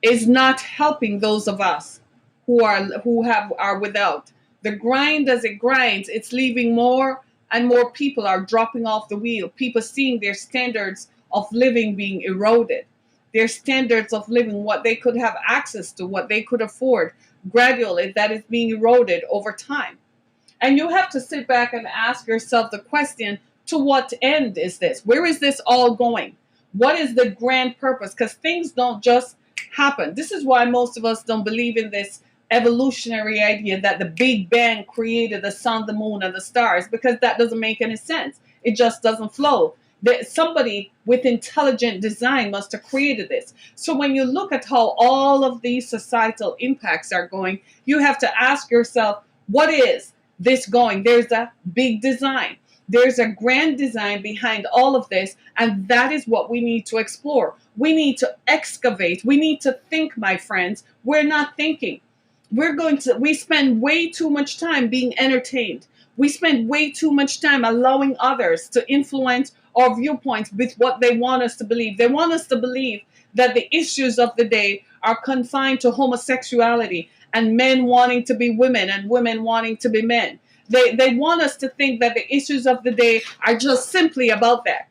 is not helping those of us who are without. The grind, as it grinds, it's leaving more and more people are dropping off the wheel. People seeing their standards of living being eroded. Their standards of living, what they could have access to, what they could afford, gradually that is being eroded over time. And you have to sit back and ask yourself the question, to what end is this? Where is this all going? What is the grand purpose? Because things don't just happen. This is why most of us don't believe in this evolutionary idea that the Big Bang created the sun, the moon, and the stars, because that doesn't make any sense. It just doesn't flow. Somebody with intelligent design must have created this. So when you look at how all of these societal impacts are going, you have to ask yourself, what is this going? There's a big design. There's a grand design behind all of this, and that is what we need to explore. We need to excavate. We need to think, my friends. We're not thinking. We spend way too much time being entertained. We spend way too much time allowing others to influence our viewpoints with what they want us to believe. They want us to believe that the issues of the day are confined to homosexuality and men wanting to be women and women wanting to be men. They want us to think that the issues of the day are just simply about that.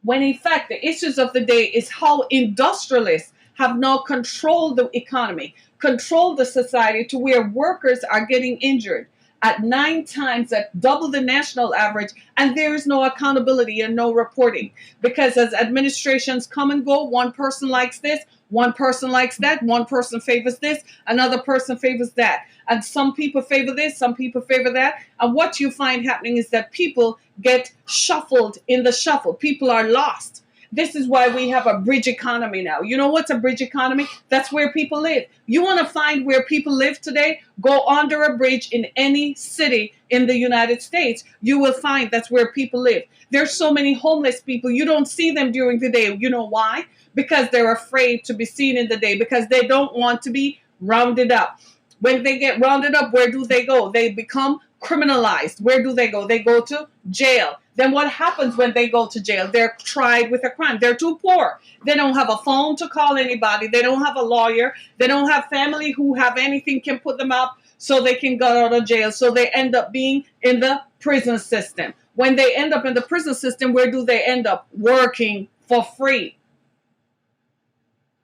When in fact, the issues of the day is how industrialists have now controlled the economy, controlled the society to where workers are getting injured at 9 times, at double the national average, and there is no accountability and no reporting. Because as administrations come and go, one person likes this, one person likes that, one person favors this, another person favors that. And some people favor this, some people favor that. And what you find happening is that people get shuffled in the shuffle. People are lost. This is why we have a bridge economy now. You know what's a bridge economy? That's where people live. You want to find where people live today? Go under a bridge in any city in the United States. You will find that's where people live. There's so many homeless people. You don't see them during the day. You know why? Because they're afraid to be seen in the day, because they don't want to be rounded up. When they get rounded up, where do they go? They become criminalized. Where do they go? They go to jail. Then what happens when they go to jail? They're tried with a crime. They're too poor. They don't have a phone to call anybody. They don't have a lawyer. They don't have family who have anything can put them up so they can get out of jail. So they end up being in the prison system. When they end up in the prison system, where do they end up? Working for free.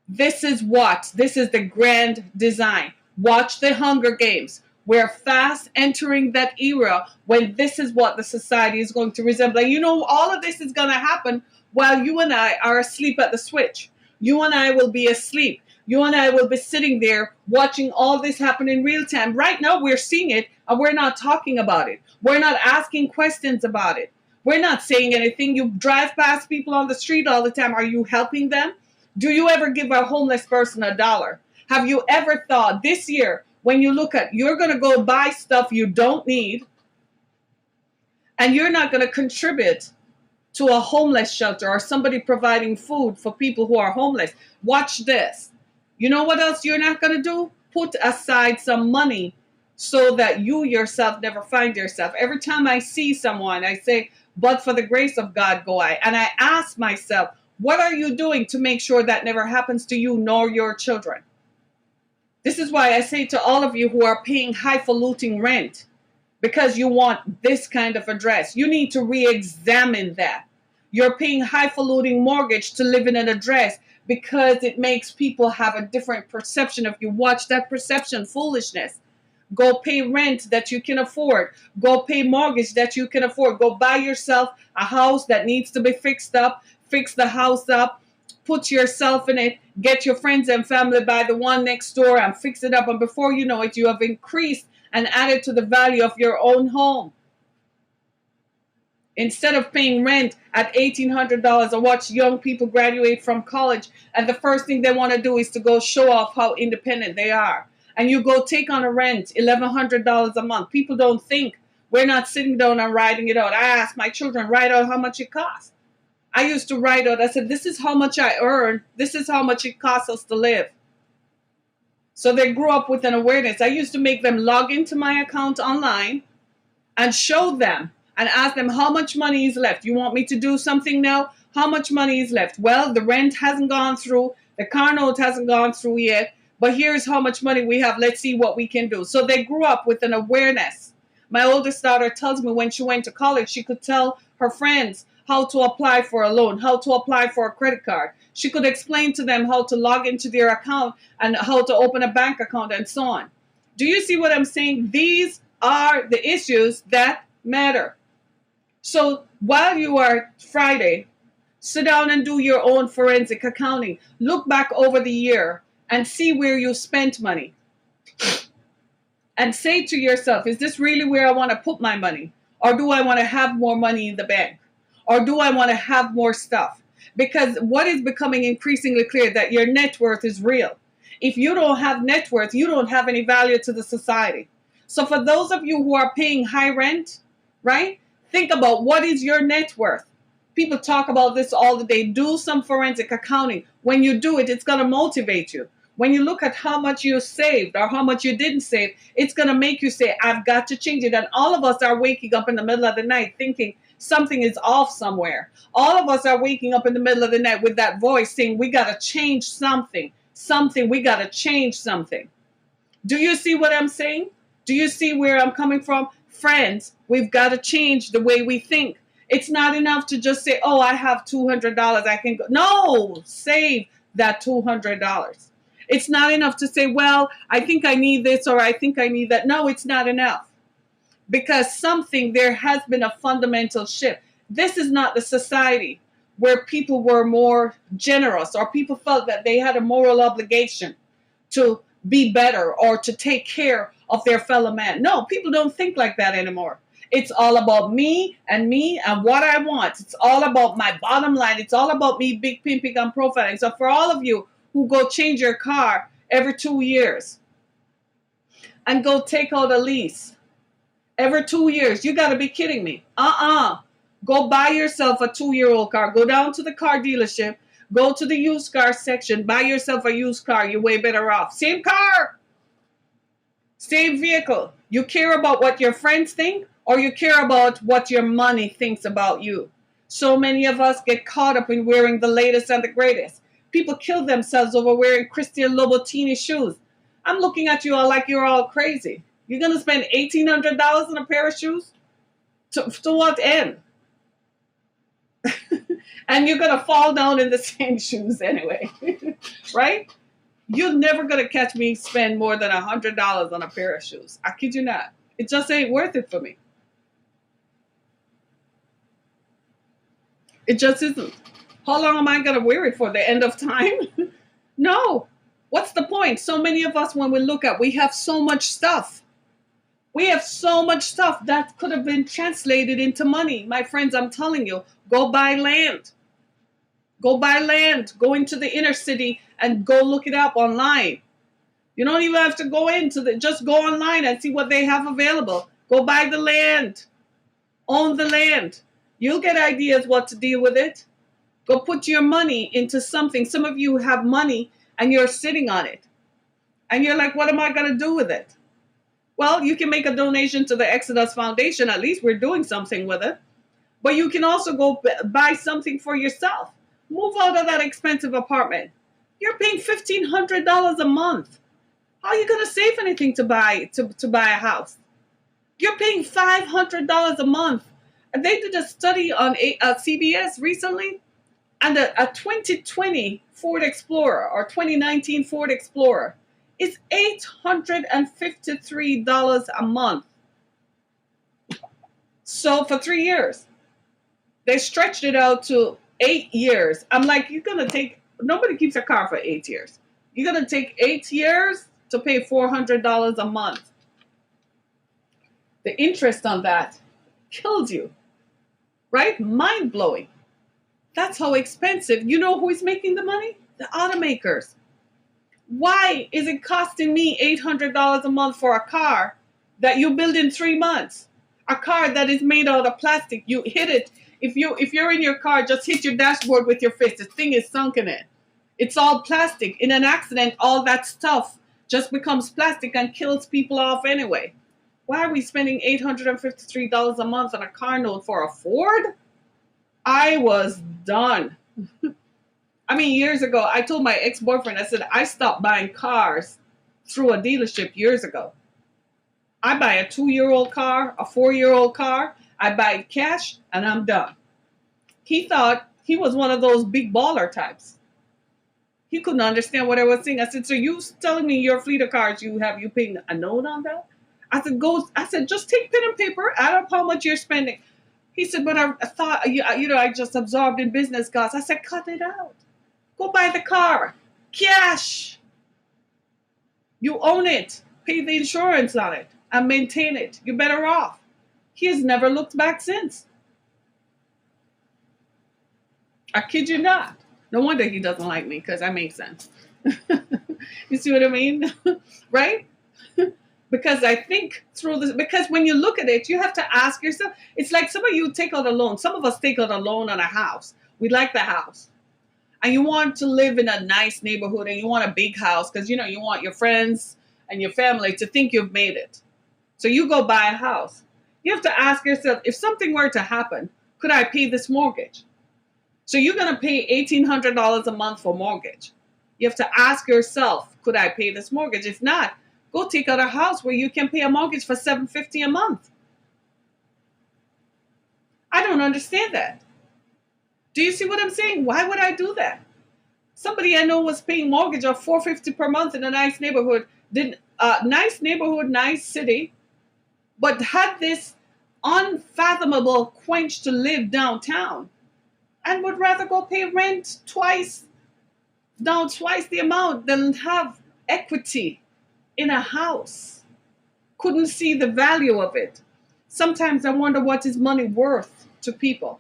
This is the grand design. Watch the Hunger Games. We're fast entering that era when this is what the society is going to resemble. And you know, all of this is going to happen while you and I are asleep at the switch. You and I will be asleep. You and I will be sitting there watching all this happen in real time. Right now, we're seeing it and we're not talking about it. We're not asking questions about it. We're not saying anything. You drive past people on the street all the time. Are you helping them? Do you ever give a homeless person $1? Have you ever thought this year, when you look at, you're going to go buy stuff you don't need, and you're not going to contribute to a homeless shelter or somebody providing food for people who are homeless? Watch this. You know what else you're not going to do? Put aside some money so that you yourself never find yourself. Every time I see someone, I say, but for the grace of God go I. And I ask myself, what are you doing to make sure that never happens to you nor your children? This is why I say to all of you who are paying highfalutin rent because you want this kind of address, you need to re-examine that. You're paying highfalutin mortgage to live in an address because it makes people have a different perception of you. Watch that perception, foolishness. Go pay rent that you can afford. Go pay mortgage that you can afford. Go buy yourself a house that needs to be fixed up. Fix the house up. Put yourself in it. Get your friends and family by the one next door and fix it up. And before you know it, you have increased and added to the value of your own home. Instead of paying rent at $1,800, I watch young people graduate from college, and the first thing they want to do is to go show off how independent they are. And you go take on a rent, $1,100 a month. People don't think. We're not sitting down and writing it out. I ask my children, write out how much it costs. I used to write out, I said, this is how much I earn. This is how much it costs us to live. So they grew up with an awareness. I used to make them log into my account online and show them and ask them how much money is left. You want me to do something now? How much money is left? Well, the rent hasn't gone through. The car note hasn't gone through yet, but here's how much money we have. Let's see what we can do. So they grew up with an awareness. My oldest daughter tells me when she went to college, she could tell her friends how to apply for a loan, how to apply for a credit card. She could explain to them how to log into their account and how to open a bank account and so on. Do you see what I'm saying? These are the issues that matter. So while you are Friday, sit down and do your own forensic accounting. Look back over the year and see where you spent money. And say to yourself, is this really where I want to put my money? Or do I want to have more money in the bank? Or do I want to have more stuff? Because what is becoming increasingly clear that your net worth is real. If you don't have net worth, you don't have any value to the society. So for those of you who are paying high rent, right? Think about what is your net worth. People talk about this all the day. Do some forensic accounting. When you do it, it's going to motivate you. When you look at how much you saved or how much you didn't save, it's going to make you say, I've got to change it. And all of us are waking up in the middle of the night thinking something is off somewhere. All of us are waking up in the middle of the night with that voice saying, we got to change something. We got to change something. Do you see what I'm saying? Do you see where I'm coming from? Friends, we've got to change the way we think. It's not enough to just say, oh, I have $200. I can go. No, save that $200. It's not enough to say, well, I think I need this or I think I need that. No, it's not enough. Because there has been a fundamental shift. This is not the society where people were more generous or people felt that they had a moral obligation to be better or to take care of their fellow man. No, people don't think like that anymore. It's all about me and what I want. It's all about my bottom line. It's all about me big pimping and profiling. So for all of you who go change your car every 2 years and go take out a lease every 2 years, you got to be kidding me. Go buy yourself a 2-year-old car. Go down to the car dealership. Go to the used car section. Buy yourself a used car. You're way better off. Same car. Same vehicle. You care about what your friends think or you care about what your money thinks about you. So many of us get caught up in wearing the latest and the greatest. People kill themselves over wearing Christian Louboutin shoes. I'm looking at you all like you're all crazy. You're going to spend $1,800 on a pair of shoes? To what end? And you're going to fall down in the same shoes anyway. Right? You're never going to catch me spend more than $100 on a pair of shoes. I kid you not. It just ain't worth it for me. It just isn't. How long am I going to wear it for? The end of time? No. What's the point? So many of us, when we look at, we have so much stuff. We have so much stuff that could have been translated into money. My friends, I'm telling you, go buy land. Go buy land. Go into the inner city and go look it up online. You don't even have to go just go online and see what they have available. Go buy the land. Own the land. You'll get ideas what to deal with it. Go put your money into something. Some of you have money and you're sitting on it. And you're like, what am I going to do with it? Well, you can make a donation to the Exodus Foundation. At least we're doing something with it. But you can also go buy something for yourself. Move out of that expensive apartment. You're paying $1,500 a month. How are you going to save anything to buy a house? You're paying $500 a month. And they did a study on CBS recently. And a 2020 Ford Explorer or 2019 Ford Explorer is $853 a month. So for 3 years, they stretched it out to 8 years. I'm like, nobody keeps a car for 8 years. You're going to take 8 years to pay $400 a month. The interest on that kills you, right? Mind blowing. That's how expensive. You know who is making the money? The automakers. Why is it costing me $800 a month for a car that you build in 3 months? A car that is made out of plastic. You hit it. If you're in your car, just hit your dashboard with your fist. The thing is sunk in it. It's all plastic. In an accident, all that stuff just becomes plastic and kills people off anyway. Why are we spending $853 a month on a car note for a Ford? I was done. I mean, years ago, I told my ex-boyfriend, I said, I stopped buying cars through a dealership years ago. I buy a 2-year-old car, a 4-year-old car. I buy it cash and I'm done. He thought he was one of those big baller types. He couldn't understand what I was saying. I said, so you telling me your fleet of cars you paying a note on that? I said, just take pen and paper, add up how much you're spending. He said, but I thought, I just absorbed in business costs. I said, cut it out. Go buy the car. Cash. You own it. Pay the insurance on it and maintain it. You're better off. He has never looked back since. I kid you not. No wonder he doesn't like me, because I make sense. You see what I mean? Right? Because I think through this, because when you look at it, you have to ask yourself, it's like some of you take out a loan. Some of us take out a loan on a house. We like the house. And you want to live in a nice neighborhood and you want a big house because, you want your friends and your family to think you've made it. So you go buy a house. You have to ask yourself, if something were to happen, could I pay this mortgage? So you're going to pay $1,800 a month for mortgage. You have to ask yourself, could I pay this mortgage? If not, go take out a house where you can pay a mortgage for $750 a month. I don't understand that. Do you see what I'm saying? Why would I do that? Somebody I know was paying mortgage of $450 per month in a nice neighborhood, nice neighborhood, nice city, but had this unfathomable quench to live downtown, and would rather go pay rent twice the amount than have equity in a house. Couldn't see the value of it. Sometimes I wonder what is money worth to people.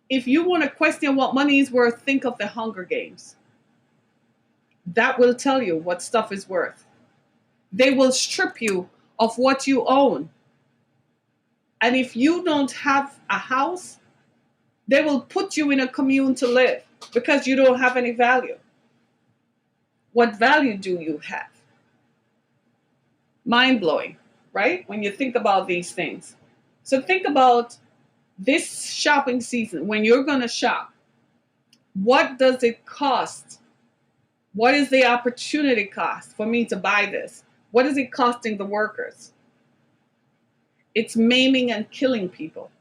If you want to question what money is worth, think of the Hunger Games. That will tell you what stuff is worth. They will strip you of what you own. And if you don't have a house, they will put you in a commune to live because you don't have any value. What value do you have? Mind-blowing, right? When you think about these things. So think about this shopping season, when you're going to shop, what does it cost? What is the opportunity cost for me to buy this? What is it costing the workers? It's maiming and killing people.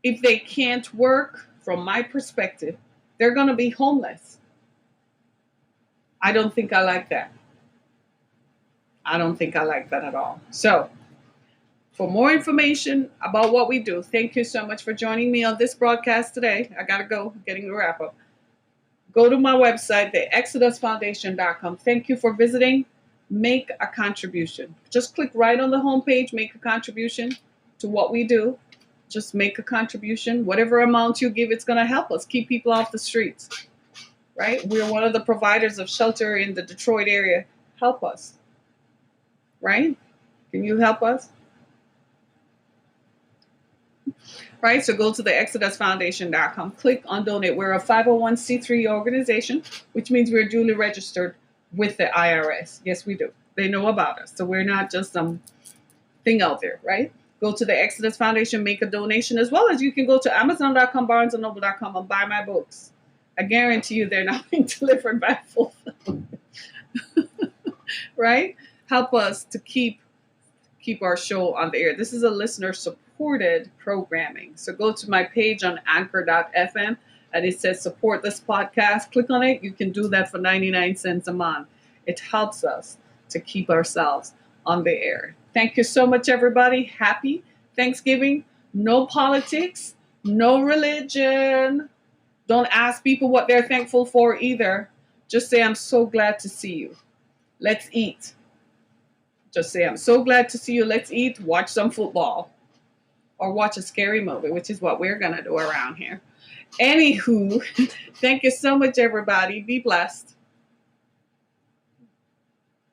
If they can't work, from my perspective, they're going to be homeless. I don't think I like that. I don't think I like that at all. So, for more information about what we do, thank you so much for joining me on this broadcast today. I got to go, getting the wrap up. Go to my website, theexodusfoundation.com. Thank you for visiting. Make a contribution. Just click right on the homepage, make a contribution to what we do. Just make a contribution. Whatever amount you give, it's going to help us keep people off the streets, right? We're one of the providers of shelter in the Detroit area. Help us, right? Can you help us? Right, so go to the exodusfoundation.com, click on donate. We're a 501c3 organization, which means we're duly registered with the IRS. Yes, we do. They know about us. So we're not just some thing out there, right? Go to the Exodus Foundation, make a donation, as well as you can go to Amazon.com, BarnesandNoble.com, and buy my books. I guarantee you they're not being delivered by fulfillment. Right? Help us to keep our show on the air. This is a listener-supported programming. So go to my page on anchor.fm, and it says support this podcast. Click on it. You can do that for 99 cents a month. It helps us to keep ourselves on the air. Thank you so much, everybody. Happy Thanksgiving. No politics, no religion. Don't ask people what they're thankful for either. Just say, I'm so glad to see you. Let's eat. Just say, I'm so glad to see you. Let's eat. Watch some football. Or watch a scary movie, which is what we're going to do around here. Anywho, thank you so much, everybody. Be blessed.